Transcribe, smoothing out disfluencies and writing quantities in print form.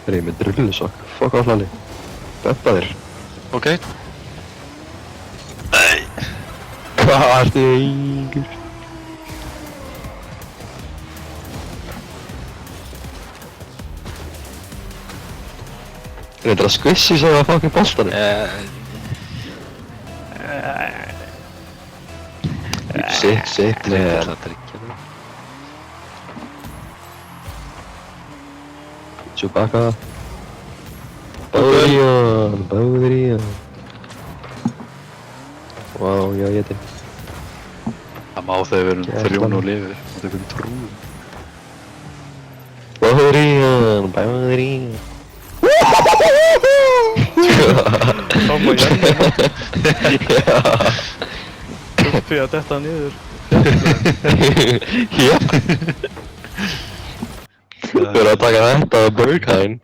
Er ég með drullusokk? Fuck off Lalli. Beppa þér. Ok. Hvað ertu yngur? Er þetta að skvissi sig að fucking boltanum? Sitt Það er vel. að tryggja það. Chewbacca. Báður í hann. Vá, já, ég þetta. Það má þegar við erum Gæslan. 3 og lifir. Það er fyrir trú. Báður í hann. Þá má ég uppi að detta niður. Jep. Þú verður að taka þetta á Berghain.